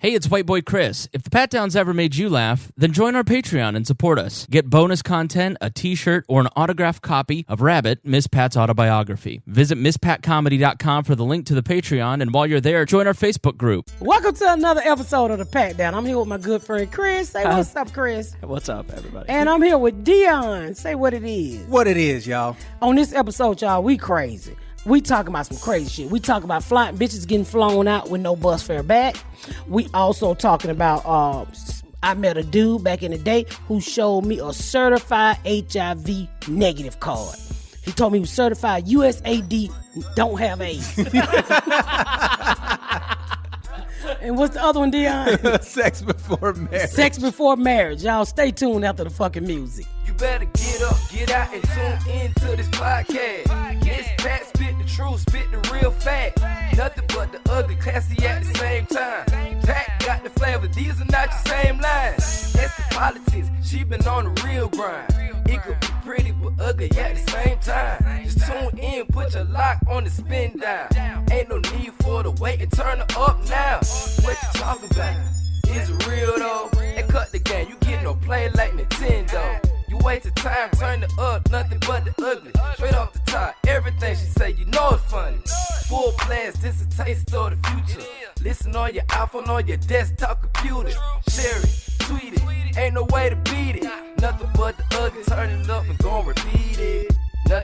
Hey, it's White Boy Chris. If the Pat Downs ever made you laugh, then join our Patreon and support us. Get bonus content, a t-shirt, or an autographed copy of Rabbit, Miss Pat's autobiography. Visit MissPatComedy.com for the link to the Patreon, and while you're there, join our Facebook group. Welcome to another episode of the Pat Down. I'm here with my good friend Chris. Say what's up, Chris. What's up, everybody? And I'm here with Deon. Say what it is. What it is, y'all. On this episode, y'all, we crazy. We talking about some crazy shit. We talking about flying bitches getting flown out with no bus fare back. We also talking about I met a dude back in the day who showed me a certified HIV negative card. He told me he was certified USAD, don't have AIDS. And what's the other one, Deon? Sex before marriage. Sex before marriage. Y'all stay tuned after the fucking music. You better get up, get out, and tune into this podcast. This Pat spit the truth, spit the real fact. Nothing but the ugly, classy at the same time. Pat got the flavor, these are not the same lines. That's the politics, she been on the real grind. It could be pretty but ugly at the same time. Just tune in, put your lock on the spin down. Ain't no need for the wait and turn it up now. What you talking about? Is it real though? And cut the game, you get no play like Nintendo. You wasted time, turn it up, nothing but the ugly. Straight off the top, everything she say, you know it's funny. Full blast, this a taste of the future. Listen on your iPhone, on your desktop computer. Share it, tweet it, ain't no way to beat it. Nothing but the ugly, turn it up and gon' repeat it.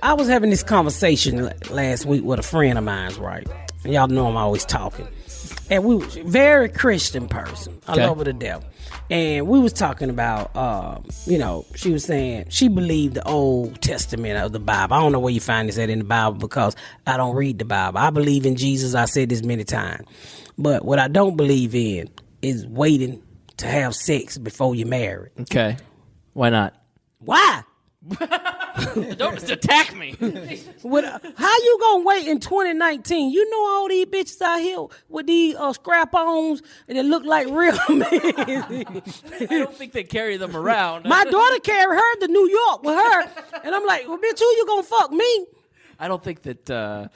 I was having this conversation last week with a friend of mine, right? And y'all know I'm always talking. And we was a very Christian person. I love her to death. And we was talking about, she was saying she believed the Old Testament of the Bible. I don't know where you find this at in the Bible because I don't read the Bible. I believe in Jesus. I said this many times. But what I don't believe in is waiting to have sex before you're married. Okay. Why not? Why? Don't just attack me. How you gonna wait in 2019? You know all these bitches out here with these scrap-ons that look like real men. I don't think they carry them around. My daughter carried her to New York with her, and I'm like, well, bitch, who you gonna fuck, me? I don't think that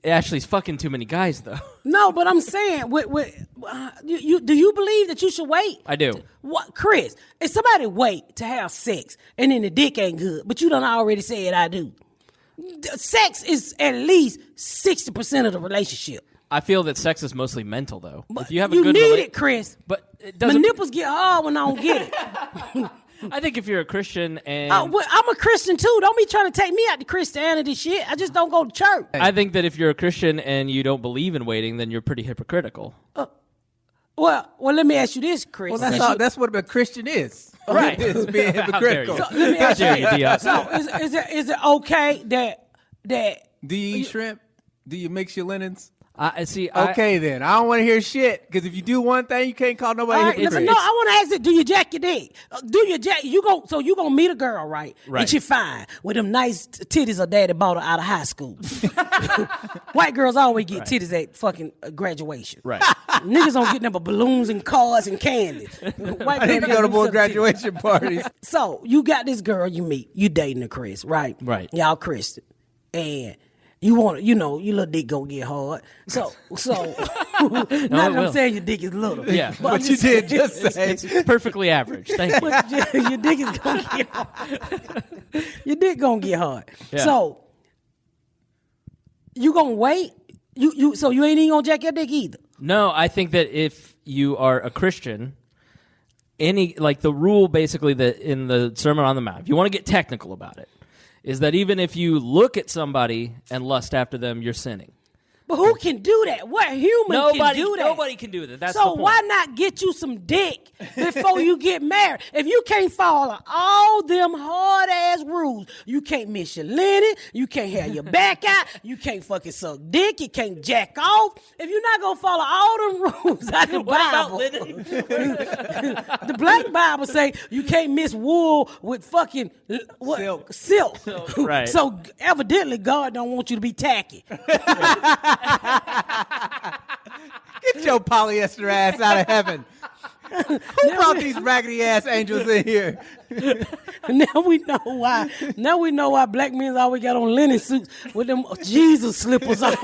Ashley's fucking too many guys, though. No, but I'm saying, do you believe that you should wait? I do. What, Chris? If somebody wait to have sex and then the dick ain't good, but you done already said I do. Sex is at least 60% of the relationship. I feel that sex is mostly mental, though. But if you have you a good need it, Chris. But it my doesn't. nipples get hard when I don't get it. I think if you're a Christian and I'm a Christian too. Don't be trying to take me out to Christianity shit. I just don't go to church. I think that if you're a Christian and you don't believe in waiting, then you're pretty hypocritical. Well, let me ask you this, Chris. Well, that's what a Christian is. Right. It's being hypocritical. So, let me ask you How dare you, this. So is it okay that Do you eat shrimp? Do you mix your linens? I see. Okay, then. I don't want to hear shit, because if you do one thing, you can't call nobody hypocrite. No, I want to ask it. Do you jack your dick? You gonna meet a girl, right? Right. And she fine with them nice titties her daddy bought her out of high school. White girls always get titties at fucking graduation. Right. Niggas don't get them but balloons and cards and candy. White I need to girls go to more titties. graduation parties. So you got this girl you meet, you dating her, Chris, right? Right. Y'all Christian, and you want, your little dick gonna get hard. So not that I'm saying your dick is little. Yeah. But you did just say. It's perfectly average. Thank you. But your dick is gonna get hard. Your dick gonna get hard. Yeah. So you gonna wait? So you ain't even gonna jack your dick either. No, I think that if you are a Christian, the rule basically that in the Sermon on the Mount, if you want to get technical about it, is that even if you look at somebody and lust after them, you're sinning. But who can do that? What human can do that? Nobody can do that. That's the so point. why not get you some dick before you get married? If you can't follow all them hard ass rules, you can't miss your linen, you can't have your back out, you can't fucking suck dick, you can't jack off. If you're not gonna follow all them rules out the Bible, the Black Bible say you can't miss wool with fucking silk. Right. So evidently God don't want you to be tacky. Get your polyester ass out of heaven. Who brought these raggedy ass angels in here? Now we know why. Now we know why black men always got on linen suits with them Jesus slippers on.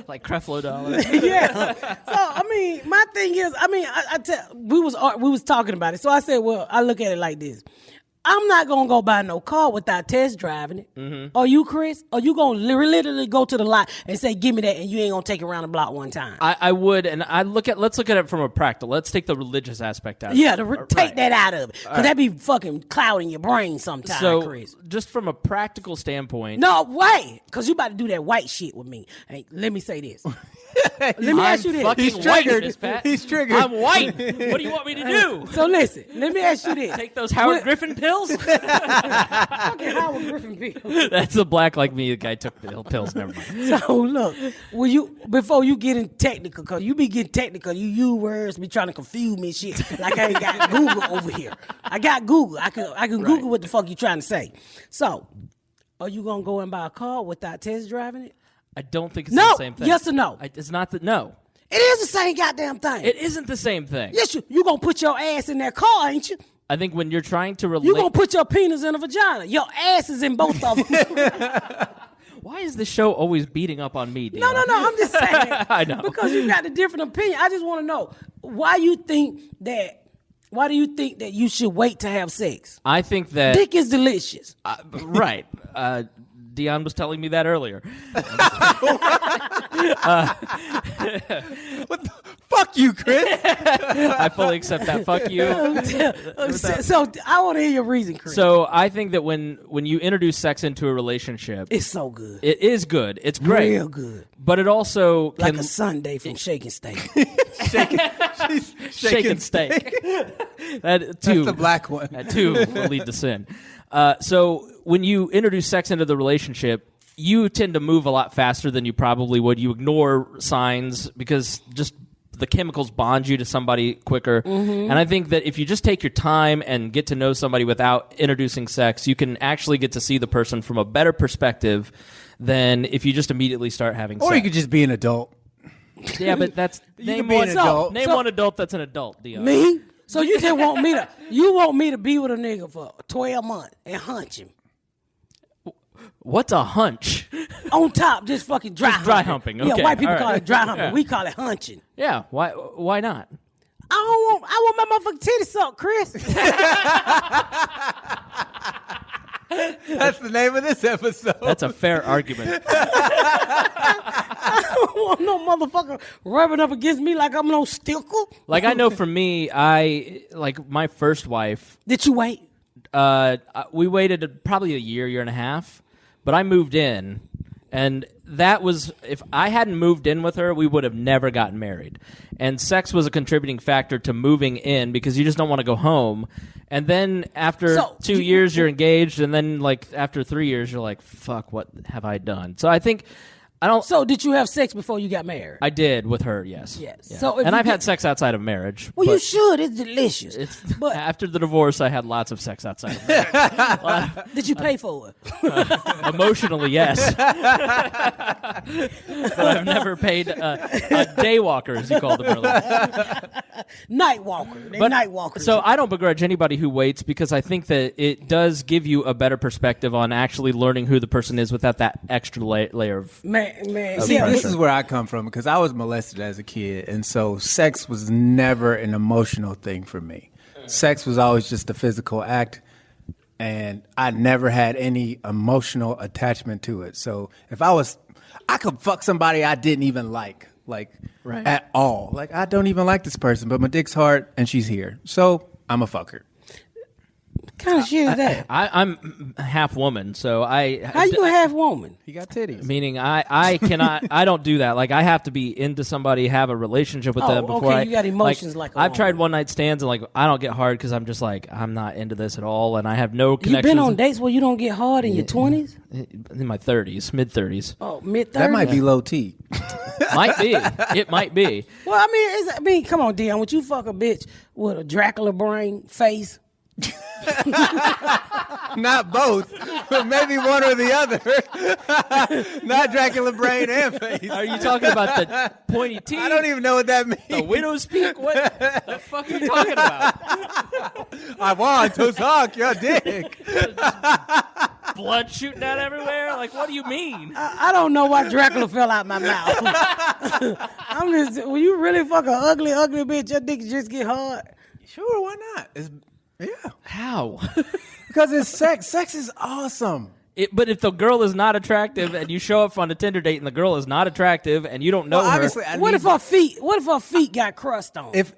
Like Creflo Dollar. Yeah. So I mean, my thing is, we was talking about it. So I said, well, I look at it like this. I'm not gonna go buy no car without test driving it. Mm-hmm. Are you, Chris? Or you gonna literally go to the lot and say, "Give me that," and you ain't gonna take it around the block one time? I would, and let's look at it from a practical. Let's take the religious aspect out. Yeah, take that out of it, because that be fucking clouding your brain sometimes, so, Chris. Just from a practical standpoint, no way, because you about to do that white shit with me. Hey, let me say this. Let me ask you this. He's triggered. He's triggered. I'm white. What do you want me to do? So listen, let me ask you this. Take those Howard Griffin pills? Fucking Howard Griffin pills. That's a black like me. The guy took the pills. Never mind. So look, before you get in technical, because you be getting technical, you use words, be trying to confuse me and shit. Like I ain't got Google over here. I got Google. I can Google what the fuck you trying to say. So, are you gonna go and buy a car without test driving it? I don't think it's the same thing. Yes or no? It's not that. No. It is the same goddamn thing. It isn't the same thing. Yes, you gonna put your ass in that car, ain't you? I think when you're trying to relate... You gonna put your penis in a vagina. Your ass is in both of them. Why is the show always beating up on me, Deon? No, I'm just saying. I know. Because you got a different opinion. I just want to know, why do you think that you should wait to have sex? I think that... Dick is delicious. Right. Deon was telling me that earlier. What the fuck you, Chris? I fully accept that. Fuck you. So I want to hear your reason, Chris. So I think that when you introduce sex into a relationship, it's so good. It is good. It's great. Real good. But it also like a Sunday from Shaking Steak. Shaking Steak. That's the black one. That too will lead to sin. So when you introduce sex into the relationship, you tend to move a lot faster than you probably would. You ignore signs because just the chemicals bond you to somebody quicker. Mm-hmm. And I think that if you just take your time and get to know somebody without introducing sex, you can actually get to see the person from a better perspective than if you just immediately start having sex. Or you could just be an adult. Yeah, but that's... Name one adult that's an adult, Deon. Me? So you just want me to be with a nigga for 12 months and hunch him. What's a hunch? On top, just fucking dry humping. Okay. Yeah, white people call right. it dry humping. Yeah. We call it hunching. Yeah, why not? I want my motherfucking titties sucked, Chris. That's the name of this episode. That's a fair argument. I don't want no motherfucker rubbing up against me like I'm no stickle. Like, I know for me, like my first wife. Did you wait? We waited probably a year and a half, but I moved in, and that was, if I hadn't moved in with her, we would have never gotten married. And sex was a contributing factor to moving in because you just don't want to go home. And then after 2 years, you're engaged, and then like after 3 years, you're like, fuck, what have I done? So I think... So did you have sex before you got married? I did with her, yes. Yes. Yeah. So I've had sex outside of marriage. Well, you should. It's delicious. But after the divorce, I had lots of sex outside of marriage. Did you pay for it? Emotionally, yes. But I've never paid a day walker, as you call them earlier. Night walker. They're night walkers. So I don't begrudge anybody who waits because I think that it does give you a better perspective on actually learning who the person is without that extra layer of... Man, see, this is where I come from because I was molested as a kid, and so sex was never an emotional thing for me. Sex was always just a physical act, and I never had any emotional attachment to it. So if I could fuck somebody I didn't even like right. at all. Like, I don't even like this person, but my dick's hard, and she's here. So I'm a fucker. What kind of shit is that? I'm half woman, so How you a half woman? He got titties. Meaning I cannot, I don't do that. Like, I have to be into somebody, have a relationship with them before you got emotions like a I've woman. tried one night stands and like I don't get hard because I'm just like I'm not into this at all, and I have no connections. You been on dates where you don't get hard in your 20s? In my 30s, mid 30s. Oh, mid 30s. That might be low T. Might be. It might be. Well, I mean, come on, Deon. Would you fuck a bitch with a Dracula brain face? Not both, but maybe one or the other. Not Dracula brain and face. Are you talking about the pointy teeth? I don't even know what that means. The widow's peak? What the fuck are you talking about? I want to suck your dick. blood shooting out everywhere. Like, what do you mean? I don't know why Dracula fell out my mouth. I'm just, when you really fuck a ugly bitch, your dick just get hard. Sure, why not? Yeah. How? Because it's sex. Sex is awesome. But if the girl is not attractive and you show up on a Tinder date and the girl is not attractive and you don't know her, obviously, what if her feet got crust on? If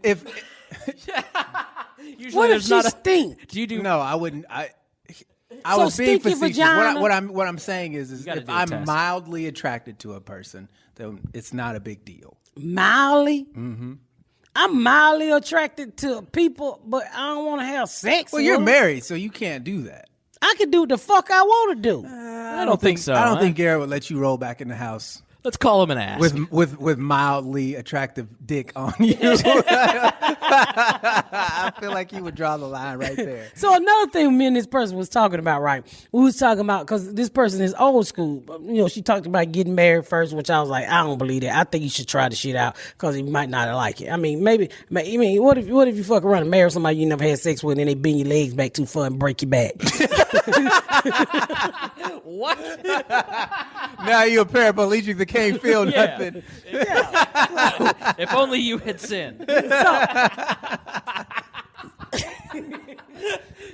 usually what if there's she not a stink? Do you do? No, I wouldn't. I So was being stinky facetious. vagina? What I'm saying is gotta if do a I'm test. mildly attracted to a person, then it's not a big deal. Mildly? Mm-hmm. I'm mildly attracted to people, but I don't want to have sex. Well, with you're them. married, so you can't do that. I can do the fuck I want to do. I don't think so. I don't huh? think Garrett would let you roll back in the house Let's call him an ass. with mildly attractive dick on you. I feel like you would draw the line right there. So another thing me and this person was talking about, right? We was talking about, because this person is old school. You know, she talked about getting married first, which I was like, I don't believe that. I think you should try the shit out because you might not like it. I mean, maybe. What if you fuck around and marry somebody you never had sex with, and they bend your legs back too far and break your back? what? Now you're a paraplegic that can't feel nothing. If only you had sinned.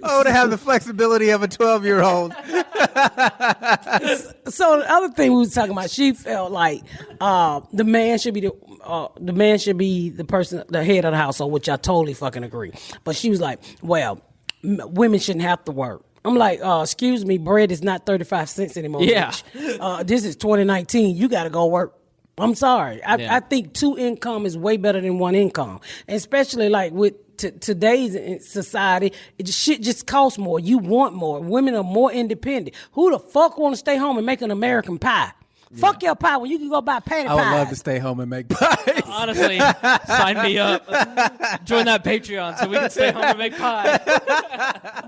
Oh, to have the flexibility of a 12-year-old. So the other thing we was talking about, she felt like the man should be the person, the head of the household, which I totally fucking agree. But she was like, well, women shouldn't have to work. I'm like, excuse me, bread is not 35 cents anymore. Yeah. Bitch. This is 2019. You got to go work. I'm sorry. I think 2 income is way better than 1 income, and especially like with today's society, shit just costs more. You want more. Women are more independent. Who the fuck want to stay home and make an American pie? Yeah. Fuck your pie when you can go buy patty pie. I would love to stay home and make pies. Honestly, sign me up. Join that Patreon so we can stay home and make pie.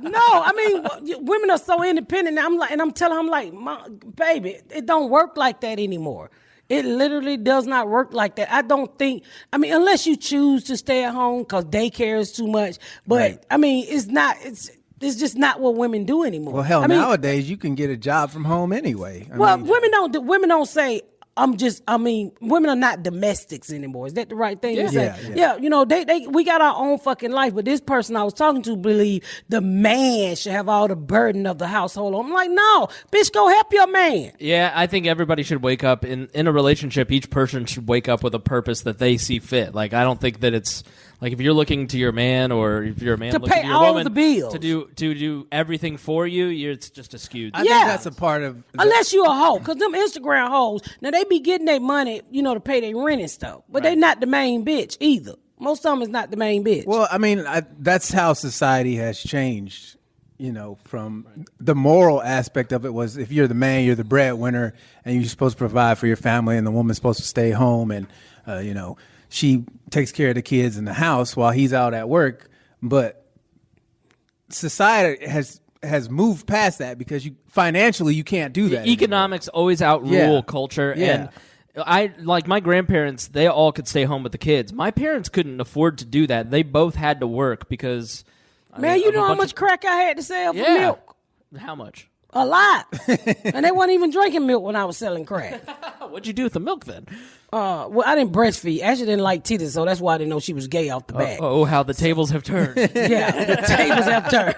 No, I mean, women are so independent. I'm telling them, baby, it don't work like that anymore. It literally does not work like that. I don't think, unless you choose to stay at home because daycare is too much. But, right. It's just not what women do anymore. Well, hell, nowadays you can get a job from home anyway. Women don't say, women are not domestics anymore. Is that the right thing to say? Yeah. You know, we got our own fucking life, but this person I was talking to believe the man should have all the burden of the household. I'm like, no, bitch, go help your man. Yeah, I think everybody should wake up in a relationship. Each person should wake up with a purpose that they see fit. Like, I don't think that it's like if you're looking to your man, or if you're a man to looking pay to your all woman the bills, to do everything for you, it's just a skewed. I think that's a part of unless you're a hoe, because them Instagram hoes, now they be getting their money, to pay their rent and stuff, but they not the main bitch either. Most of them is not the main bitch. Well, that's how society has changed. From the moral aspect of it was if you're the man, you're the breadwinner, and you're supposed to provide for your family, and the woman's supposed to stay home and she takes care of the kids in the house while he's out at work. But society has moved past that because financially you can't do that. Economics always outrule culture. Yeah. And my grandparents, they all could stay home with the kids. My parents couldn't afford to do that. They both had to work because you know how much crack I had to sell for milk? How much? A lot. And they weren't even drinking milk when I was selling crack. What'd you do with the milk then? Well, I didn't breastfeed. Ashley didn't like titties, so that's why I didn't know she was gay off the bat. Oh, how the tables have turned. Yeah, the tables have turned.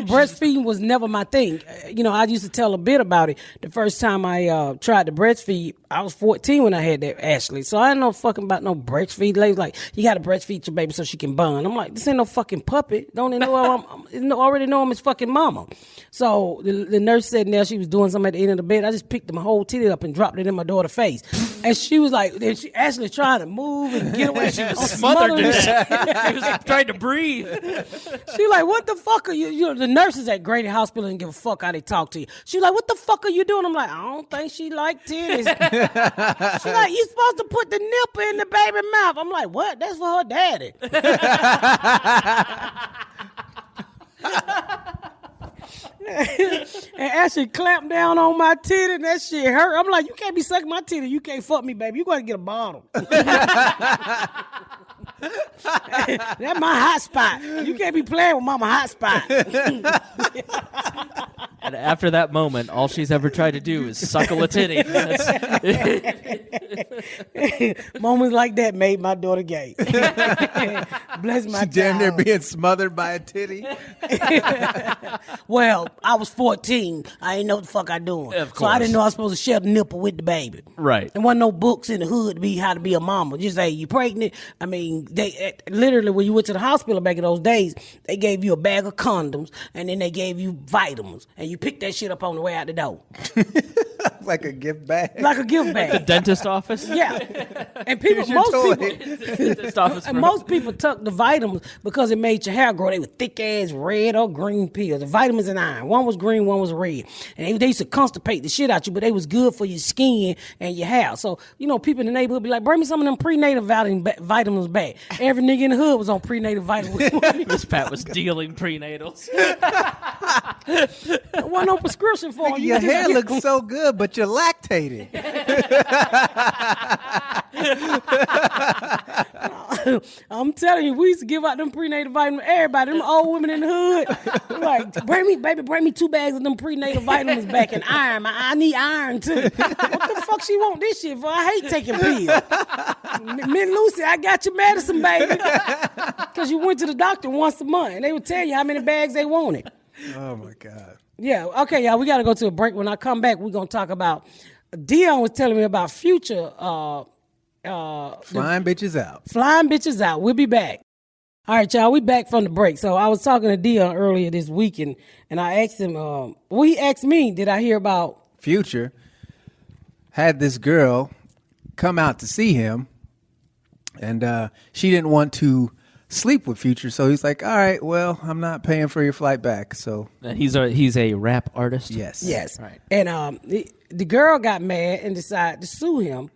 Breastfeeding was never my thing. I used to tell a bit about it. The first time I tried to breastfeed, I was 14 when I had that Ashley. So I didn't know fucking about no breastfeed. Ladies like, you got to breastfeed your baby so she can bond. I'm like, this ain't no fucking puppet. Don't even know already know I'm his fucking mama. So the nurse said now she was doing something at the end of the bed. I just picked my whole titty up and dropped it in my daughter's face. And she was like, Ashley trying to move and get away. She was smothered to death. She was trying to breathe. She like, what the fuck are you? The nurses at Grady Hospital didn't give a fuck how they talk to you. She like, what the fuck are you doing? I'm like, I don't think she like titties. She like, you supposed to put the nipple in the baby mouth. I'm like, what? That's for her daddy. And Ashley clamped down on my titty and that shit hurt. I'm like, you can't be sucking my titty. You can't fuck me, baby. You got to get a bottle. That's my hot spot. You can't be playing with mama hot spot. And after that moment, all she's ever tried to do is suckle a titty. Moments like that made my daughter gay. Bless my She damn near child. being smothered by a titty. Well, I was 14. I didn't know what the fuck I doing. Of So I course. didn't know I was supposed to share the nipple with the baby. Right. There wasn't no books in the hood to be how to be a mama. Just say you pregnant. I mean, they literally when you went to the hospital back in those days, they gave you a bag of condoms and then they gave you vitamins, and you picked that shit up on the way out the door, Like a gift bag. like a gift bag. Dentist office? Yeah, and people, Here's your toy. Dentist office. And most people took the vitamins because it made your hair grow. They were thick ass red or green pills. The vitamins and iron. One was green, one was red. And they used to constipate the shit out you, but they was good for your skin and your hair. So, people in the neighborhood be like, bring me some of them prenatal vitamins back. Every nigga in the hood was on prenatal vitamins. Miss Pat was dealing prenatals. There wasn't no prescription for them. Your hair looks so good, but you're lactating. I'm telling you, we used to give out them prenatal vitamins. Everybody, them old women in the hood, like, bring me 2 bags of them prenatal vitamins back and iron. I need iron too. What the fuck she want this shit for? I hate taking pills. Miss Lucy, I got your medicine, baby. Because you went to the doctor once a month and they would tell you how many bags they wanted. Oh my God. Yeah, okay, y'all, we got to go to a break. When I come back, we're going to talk about, Deon was telling me about Future, Flying bitches out. flying bitches out. We'll be back. All right, y'all, we back from the break. So I was talking to Deon earlier this week, and I asked him, he asked me, did I hear about... Future had this girl come out to see him, and she didn't want to sleep with Future, so he's like, all right, well, I'm not paying for your flight back. So And he's a rap artist? yes. Right. And the girl got mad and decided to sue him.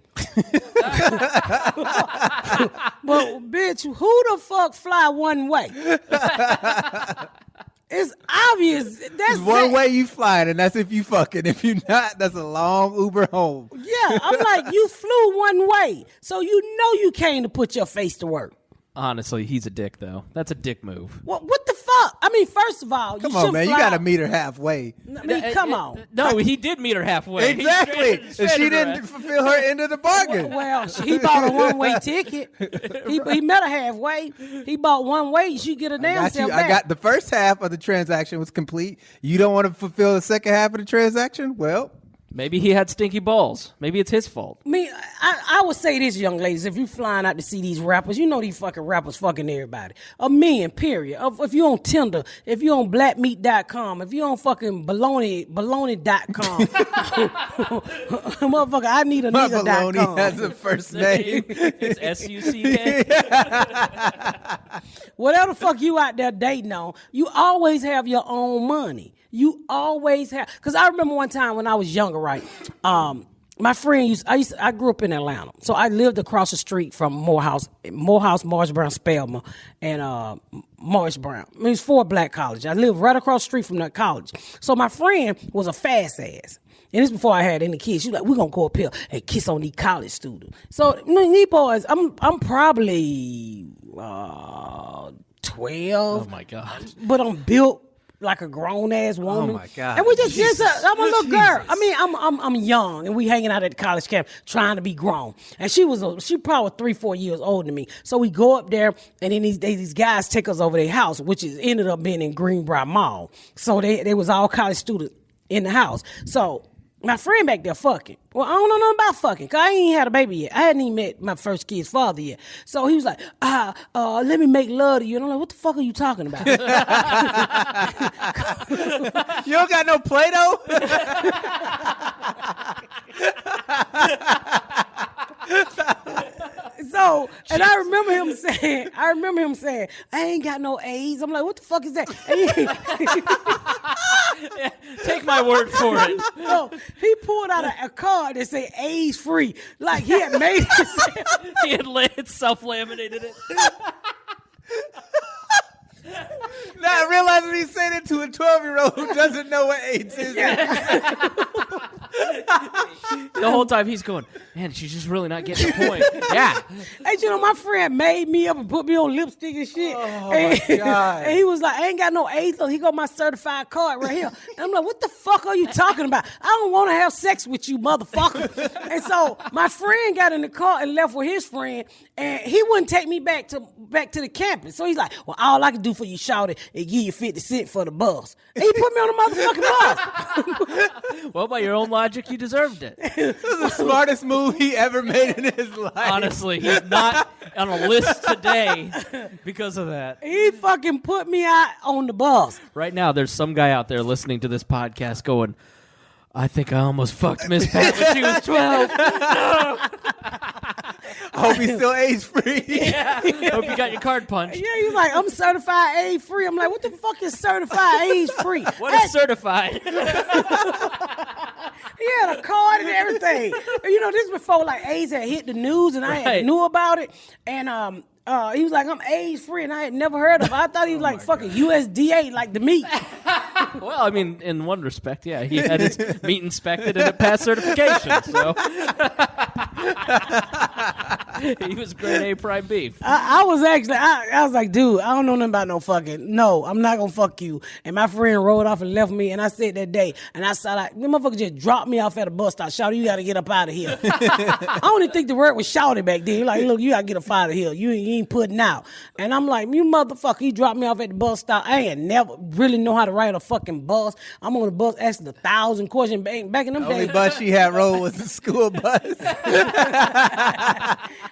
Well, bitch, who the fuck fly one way? It's obvious. That's One way you flying, and that's if you fucking. If you not, that's a long Uber home. Yeah, I'm like, you flew one way, so you know you came to put your face to work. Honestly, he's a dick, though. That's a dick move. What the fuck? I mean, first of all, Come you on, should man, fly. you got to meet her halfway. I mean, come on. No, he did meet her halfway. He Exactly, stranded- and stranded she her didn't ass. fulfill her end of the bargain. Well, he bought a one-way ticket. He met her halfway. He bought one way. She get a damn self back. I got the first half of the transaction was complete. You don't want to fulfill the second half of the transaction? Well, Maybe he had stinky balls. Maybe it's his fault. I mean, I would say this, young ladies, if you flying out to see these rappers, you know these fucking rappers fucking everybody. A man, period. If you on Tinder, if you on blackmeat.com, if you on fucking baloney.com, motherfucker, I need a my nigga.com. baloney has a first name. It's S-U-C-K. Whatever the fuck you out there dating on, you always have your own money. You always have, because I remember one time when I was younger, right? My friend I grew up in Atlanta, so I lived across the street from Morehouse, Morris Brown, Spelman, and Morris Brown. I mean, it's 4 black colleges. I lived right across the street from that college. So my friend was a fast ass. And this before I had any kids. She was like, we're going to go up here and kiss on these college students. So, these boys, I'm probably 12. Oh, my God. But I'm built like a grown ass woman. Oh my God. And we just I'm a little girl. Jesus. I mean, I'm young, and we hanging out at the college camp trying to be grown. And she probably 3-4 years older than me. So we go up there, and then these guys take us over their house, which ended up being in Greenbrier Mall. So they was all college students in the house. So my friend back there fucking. Well, I don't know nothing about fucking, because I ain't had a baby yet. I hadn't even met my first kid's father yet. So he was like, let me make love to you. And I'm like, what the fuck are you talking about? You don't got no Play-Doh? So, and I remember him saying, I ain't got no AIDS. I'm like, what the fuck is that? Take my word for it. No, he pulled out a card that said AIDS free. Like he had made it. He had self-laminated it. Not realizing he's saying it to a 12-year-old who doesn't know what AIDS is. The whole time he's going, man, she's just really not getting the point. Yeah. Hey, you know, my friend made me up and put me on lipstick and shit. Oh, and, my God. And he was like, I ain't got no AIDS, so he got my certified card right here. And I'm like, what the fuck are you talking about? I don't want to have sex with you, motherfucker. And so my friend got in the car and left with his friend, and he wouldn't take me back to the campus. So he's like, well, all I can do for you, shawty, is give you 50 cents for the bus. And he put me on the motherfucking bus. Well, by your own logic, you deserved it. This is the smartest move he ever made in his life. Honestly, he's not on a list today because of that. He fucking put me out on the bus. Right now, there's some guy out there listening to this podcast going, I think I almost fucked Miss Pat when she was 12. I hope he's still age-free. Yeah. Hope you got your card punched. Yeah, he's like, I'm certified AIDS-free. I'm like, what the fuck is certified AIDS-free? What is certified? He had a card and everything. You know, this before like AIDS had hit the news and I had knew about it. And he was like, I'm AIDS-free, and I had never heard of it. I thought he was like fucking USDA, like the meat. Well, I mean, in one respect, yeah. He had his meat inspected and it passed certification, so. He was grade A prime beef. I was actually, I was like, dude, I don't know nothing about no fucking, no, I'm not going to fuck you. And my friend rode off and left me, and I said that day, and I saw like, the motherfucker just dropped me off at a bus stop. Shouty, you got to get up out of here. I don't even think the word was shouted back then. He like, look, you got to get up out of here. You ain't putting out. And I'm like, you motherfucker, he dropped me off at the bus stop. I ain't never really know how to ride a fucking bus. I'm on the bus asking 1,000 questions back in them The only days. bus she had rode was the school bus.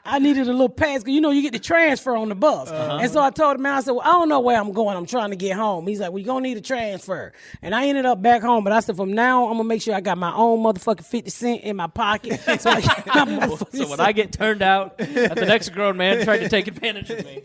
I needed a little pass because, you know, you get the transfer on the bus. And so I told him, man, I said, well, I don't know where I'm going. I'm trying to get home. He's like, well, you're going to need a transfer. And I ended up back home. But I said, from now on, I'm going to make sure I got my own motherfucking 50 cent in my pocket. So, So when I get turned out at the next grown man trying to take advantage of me.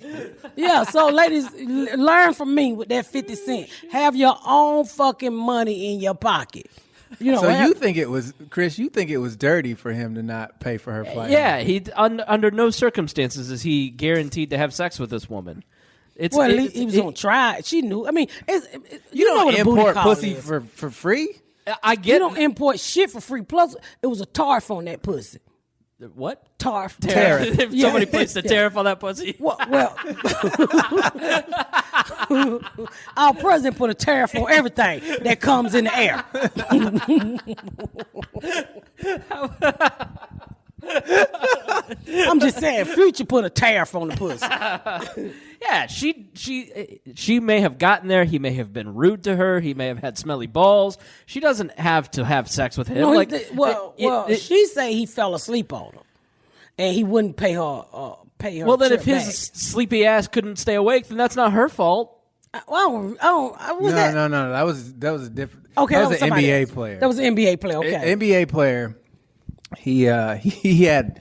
yeah, so ladies, learn from me with that 50 cent. Have your own fucking money in your pocket. You know, So you think it was, Chris, you think it was dirty for him to not pay for her flight? Yeah, he under no circumstances is he guaranteed to have sex with this woman. It's, well, he was on trial. She knew. I mean, You know don't what a booty import call pussy is. for free? I You get don't import shit for free. Plus, it was a tariff on that pussy. what? Tariff. Tariff. If somebody placed a tariff on that pussy. Well, our president put a tariff on everything that comes in the air. I'm just saying, Future put a tariff on the pussy. Yeah, she may have gotten there. He may have been rude to her. He may have had smelly balls. She doesn't have to have sex with him. No, she say he fell asleep on her, and he wouldn't pay her. Well, then if trip his back. sleepy ass couldn't stay awake, then that's not her fault. No. That was a different. Okay, that was an somebody NBA else. player. That was an NBA player. Okay, NBA player. He had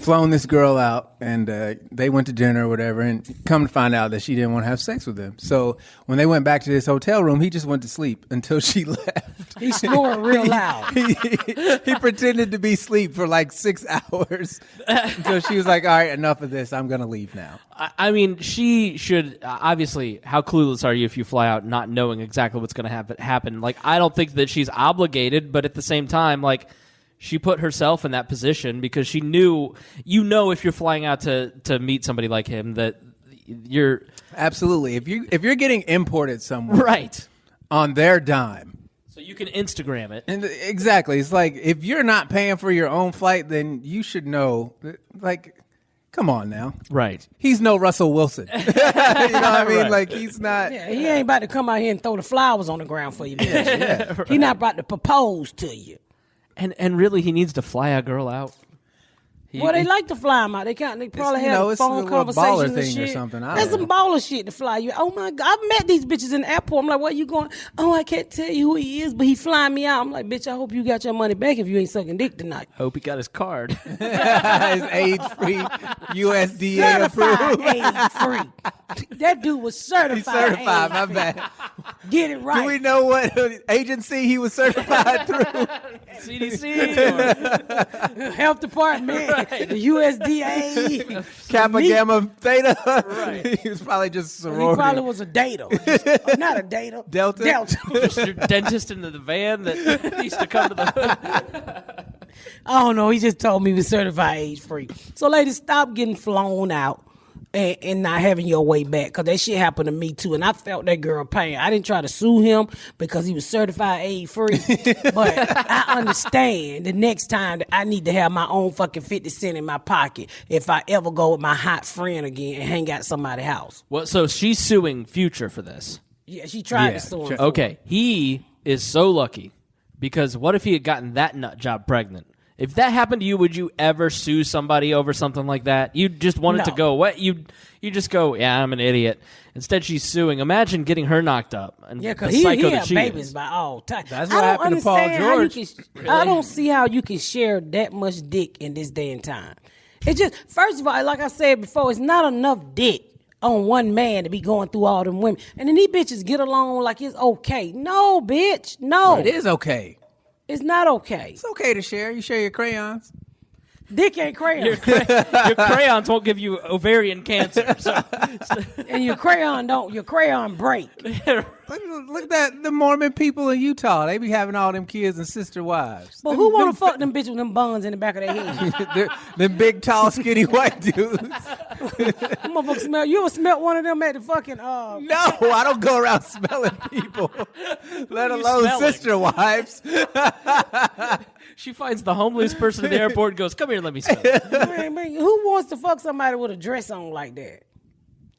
flown this girl out, and they went to dinner or whatever, and come to find out that she didn't want to have sex with him. So when they went back to this hotel room, he just went to sleep until she left. he snoring real loud. He pretended to be asleep for like 6 hours until she was like, all right, enough of this. I'm going to leave now. I mean, she should obviously. How clueless are you if you fly out not knowing exactly what's going to happen? Like, I don't think that she's obligated, but at the same time, like, she put herself in that position because she knew. You know, if you're flying out to meet somebody like him, that you're Absolutely. If you're getting imported somewhere, right on their dime. So you can Instagram it. And exactly. It's like, if you're not paying for your own flight, then you should know, like, come on now. Right. He's no Russell Wilson. You know what I mean? Right. Like, he's not. Yeah, he ain't about to come out here and throw the flowers on the ground for you, bitch. Right. He not about to propose to you. And really, he needs to fly a girl out. Well, they like to fly him out. They probably you know, have it's a phone little conversations baller and thing or shit. something. I That's don't some know. baller shit to fly you. Oh my God, I've met these bitches in the airport. I'm like, where you going? Oh, I can't tell you who he is, but he flying me out. I'm like, bitch, I hope you got your money back if you ain't sucking dick tonight. Hope he got his card. His age-free, USDA approved. Certified AIDS free. That dude was certified. He's certified. My AIDS-free. bad. Get it right. Do we know what agency he was certified through? CDC, Health Department, the USDA, Kappa Gamma Theta. Right. He was probably just He sorority. probably was a data. Not a data. Delta? just your dentist in the van that used to come to the. I don't know. He just told me he was certified age free. So, ladies, stop getting flown out and not having your way back, because that shit happened to me too, and I felt that girl pain. I didn't try to sue him because he was certified age free, but I understand the next time that I need to have my own fucking 50 cent in my pocket if I ever go with my hot friend again and hang out somebody's house. Well, so she's suing Future for this. Yeah, she tried to sue him. Okay, he is so lucky, because what if he had gotten that nut job pregnant? If that happened to you, would you ever sue somebody over something like that? You just want it to go away. You just go, yeah, I'm an idiot. Instead, she's suing. Imagine getting her knocked up. And Yeah, because the he psycho had that she babies is. by all time. That's what happened to Paul George. I don't see how you can share that much dick in this day and time. It's just, first of all, like I said before, it's not enough dick on one man to be going through all them women. And then these bitches get along like it's okay. No, bitch. No. It is okay. It's not okay. It's okay to share. You share your crayons. Dick ain't crayon. Your crayons won't give you ovarian cancer. So. And your crayon break. Look at that. The Mormon people in Utah, they be having all them kids and sister wives. But who want to fuck them bitches with them buns in the back of their head? Them big, tall, skinny white dudes. Them motherfuckers smell. You ever smelled one of them at the fucking... No, I don't go around smelling people, let alone smelling? sister wives. She finds the homeless person at the airport and goes, come here, let me smell it. Man, who wants to fuck somebody with a dress on like that?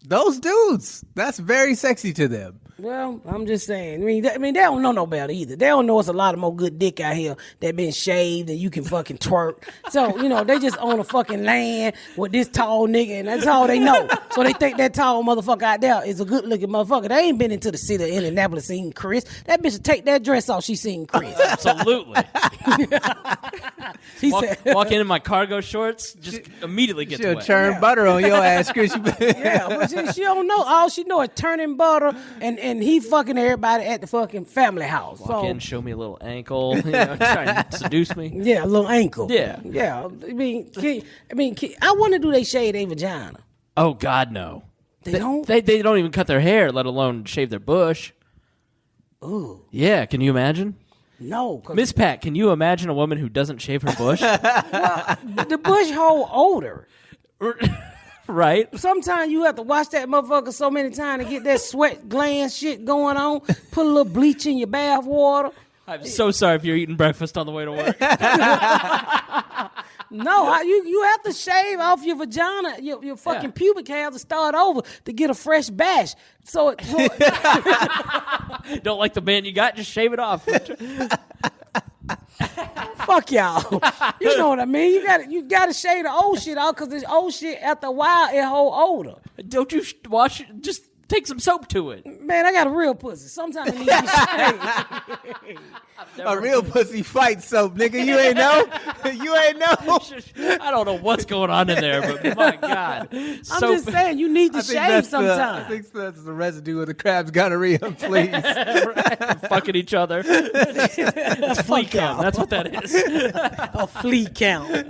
Those dudes, that's very sexy to them. Well, I'm just saying. I mean, they don't know no better either. They don't know it's a lot of more good dick out here that been shaved and you can fucking twerk. So, they just own a fucking land with this tall nigga, and that's all they know. So they think that tall motherfucker out there is a good looking motherfucker. They ain't been into the city of Indianapolis seen Chris. That bitch will take that dress off, she seen Chris. Absolutely. She said, Walk in my cargo shorts, just immediately gets She'll wet. churn butter on your ass, Chris. yeah, but she don't know. All she know is turning butter and he fucking everybody at the fucking family house. Walk in, show me a little ankle, try to seduce me. Yeah, a little ankle. Yeah. Yeah. I want to do they shave their vagina. Oh, God, no. They don't? They don't even cut their hair, let alone shave their bush. Ooh. Yeah, can you imagine? No. Miss Pat, can you imagine a woman who doesn't shave her bush? The bush hole odor. Right? Sometimes you have to wash that motherfucker so many times to get that sweat gland shit going on. Put a little bleach in your bath water. I'm so sorry if you're eating breakfast on the way to work. No, you have to shave off your vagina, your fucking pubic hair to start over to get a fresh bash. So Don't like the man you got, just shave it off. fuck y'all. You know what I mean? You gotta shave the old shit out, because this old shit after a while it hold odor. Don't you wash it? Just take some soap to it. Man, I got a real pussy. Sometimes it needs to be shaved. A real pussy fight soap, nigga. You ain't know? You ain't know? I don't know what's going on in there, but my God. I'm just saying, you need to shave I sometimes. think that's the residue of the crab's gonorrhea, please. Fucking each other. It's flea count. That's what that is. A flea count.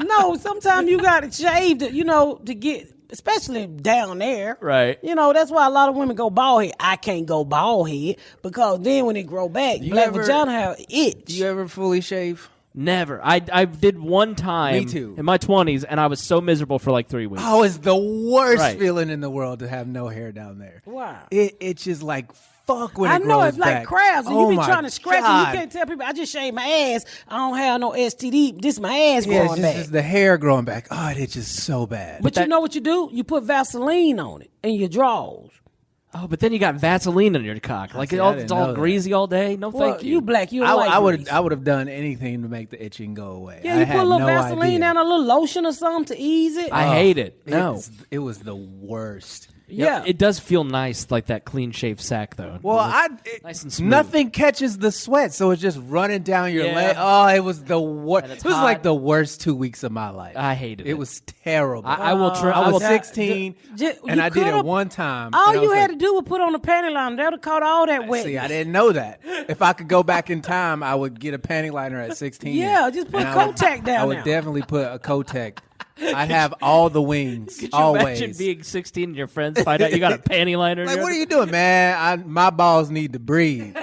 No, sometimes you got to shave to get, especially down there. Right. That's why a lot of women go bald head. I can't go bald head because then when it grow back, black vagina have itch. Do you ever fully shave? Never. I did one time. Me too. In my 20s, and I was so miserable for like 3 weeks. Oh, it's the worst Right. feeling in the world to have no hair down there. Why? It's just like fuck when I it grows know it's like back. crabs, and Oh you be my trying to scratch God. it. You can't tell people, I just shaved my ass. I don't have no STD. This my ass Yeah, growing it's back. just the hair growing back. Oh, it itches so bad. But you know what you do? You put Vaseline on it in your drawers. Oh, but then you got Vaseline on your cock. Like See, I it's didn't all know that. greasy all day. No, Well, thank you. black, you I would grease. have done anything to make the itching go away. Yeah, I you had put a little no Vaseline idea. down, a little lotion or something to ease it. I hate it. No. It was the worst. Yeah. It does feel nice, like that clean shaved sack, though. Well, nice and smooth. nothing catches the sweat, so it's just running down your leg. Oh, it was the worst. It was like the worst 2 weeks of my life. I hated it. It was terrible. I will try. I was 16, and I did it could've- one time. All and I you was had like, to do was put on a panty liner. That would have caught all that wet. See, I didn't know that. If I could go back in time, I would get a panty liner at 16. Yeah, just put and I would- Kotex down I would there. definitely put a Kotex. I'd have all the wings. Could you always. imagine being 16 and your friends find out you got a panty liner? Like, what are you doing, man? My balls need to breathe.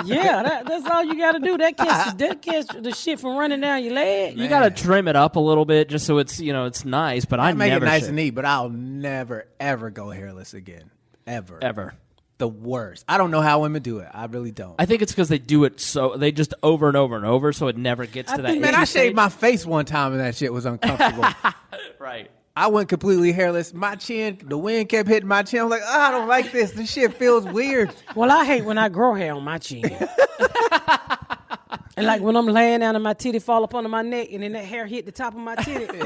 Yeah, that's all you got to do. That catch the shit from running down your leg. You got to trim it up a little bit just so it's it's nice. But I make never it nice shave. and neat, but I'll never ever go hairless again, ever. The worst. I don't know how women do it. I really don't. I think it's because they do it they just over and over and over, so it never gets to that. Man, I itchy shaved stage. my face one time and that shit was uncomfortable. Right. I went completely hairless. My chin, the wind kept hitting my chin. I was like, I don't like this. This shit feels weird. Well, I hate when I grow hair on my chin. And like when I'm laying down and my titty fall up onto my neck and then that hair hit the top of my titty.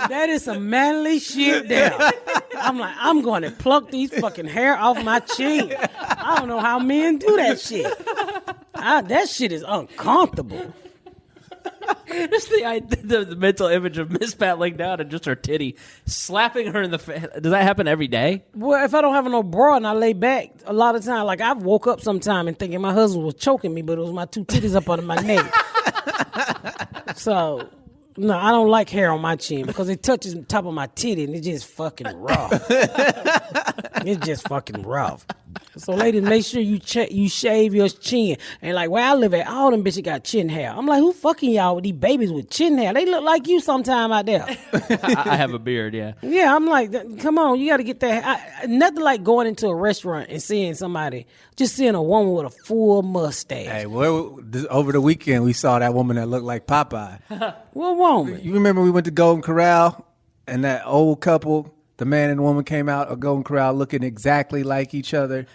That is some manly shit there. I'm like, I'm going to pluck these fucking hair off my chin. I don't know how men do that shit. That shit is uncomfortable. Just the mental image of Miss Pat laying down and just her titty slapping her in the face. Does that happen every day? Well, if I don't have no bra and I lay back, a lot of time, like I've woke up sometime and thinking my husband was choking me, but it was my two titties up under my neck. So, no, I don't like hair on my chin because it touches the top of my titty and it's just fucking rough. It's just fucking rough. So, ladies, make sure you shave your chin. And like where I live at, all them bitches got chin hair. I'm like, who fucking y'all with these babies with chin hair? They look like you sometime out there. I have a beard, yeah. Yeah, I'm like, come on, you got to get that. Nothing like going into a restaurant and seeing a woman with a full mustache. Hey, over the weekend, we saw that woman that looked like Popeye. What woman? You remember we went to Golden Corral and that old couple, the man and the woman came out of Golden Corral looking exactly like each other.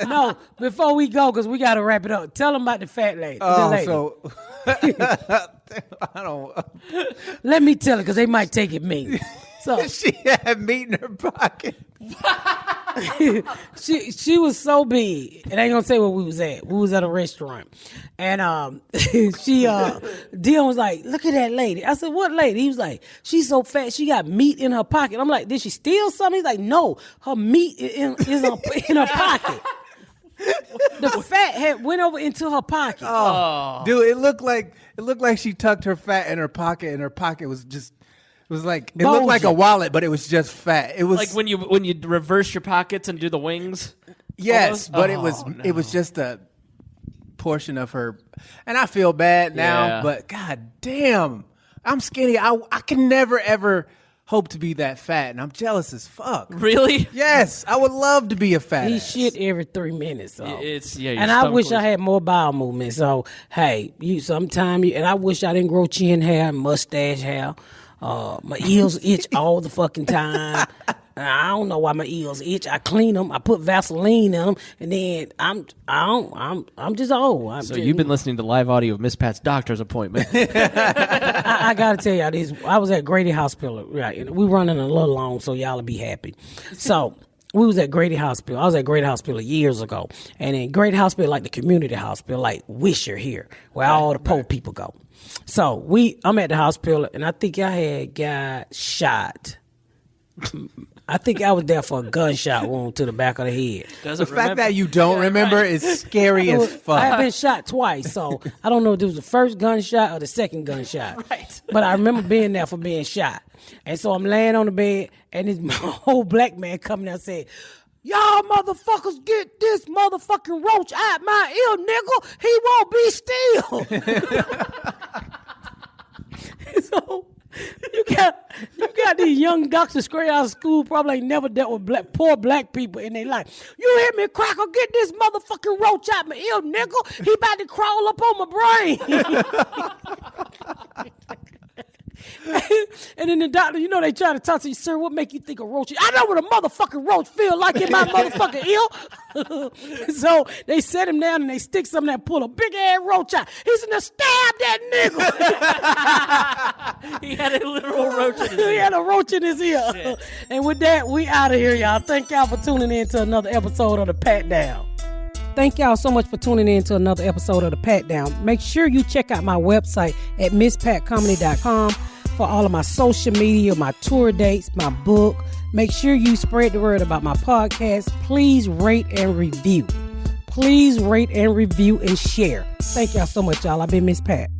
No, before we go, because we got to wrap it up. Tell them about the fat lady. So I don't. Let me tell it, because they might take it mean. So She had meat in her pocket. she was so big, and I ain't gonna say where we was at. We was at a restaurant, and Deon was like, "Look at that lady." I said, "What lady?" He was like, "She's so fat, she got meat in her pocket." I'm like, "Did she steal something?" He's like, "No, her meat is in her pocket." The fat had went over into her pocket. Oh, dude, it looked like she tucked her fat in her pocket, and her pocket was just. It was like it looked like a wallet, but it was just fat. It was Like when you reverse your pockets and do the wings. yes, Almost? but it was just a portion of her. And I feel bad now, Yeah. but god damn, I'm skinny. I can never ever hope to be that fat, and I'm jealous as fuck. Really? Yes, I would love to be a fat. He ass. shit every 3 minutes. So. Your And I stomach wish I was- had more bowel movement. So hey, and I wish I didn't grow chin hair and mustache hair. My ears itch all the fucking time. I don't know why my ears itch. I clean them. I put Vaseline in them, and then I'm just old. So you've been listening to live audio of Miss Pat's doctor's appointment. I gotta tell y'all this. I was at Grady Hospital. Right, and we running a little long, so y'all'll be happy. So. We was at Grady Hospital. I was at Grady Hospital years ago. And in Grady Hospital, like the community hospital, like Wisher here, where all the poor people go. So I'm at the hospital, and I think I had got shot. I think I was there for a gunshot wound to the back of the head. The fact that you don't remember is scary as fuck. I had been shot twice, so I don't know if it was the first gunshot or the second gunshot. Right. But I remember being there for being shot. And so I'm laying on the bed, and this whole black man coming out and said, "Y'all motherfuckers get this motherfucking roach out my ear, nigga. He won't be still." So you got these young doctors straight out of school, probably ain't never dealt with poor black people in their life. "You hear me, cracker? Get this motherfucking roach out my ear, nigga. He about to crawl up on my brain." And then the doctor, they try to talk to you, "Sir, what make you think a roach?" "I know what a motherfucking roach feel like in my motherfucking ear." So they set him down and they stick something that pull a big ass roach out. He said, "Now stab that nigga." He had a literal roach in his He ear. had a roach in his ear. Shit. And with that, we out of here, y'all. Thank y'all for tuning in to another episode of The Pat Down. Thank y'all so much for tuning in to another episode of The Pat Down. Make sure you check out my website at misspatcomedy.com for all of my social media, my tour dates, my book. Make sure you spread the word about my podcast. Please rate and review. Please rate and review and share. Thank y'all so much, y'all. I've been Miss Pat.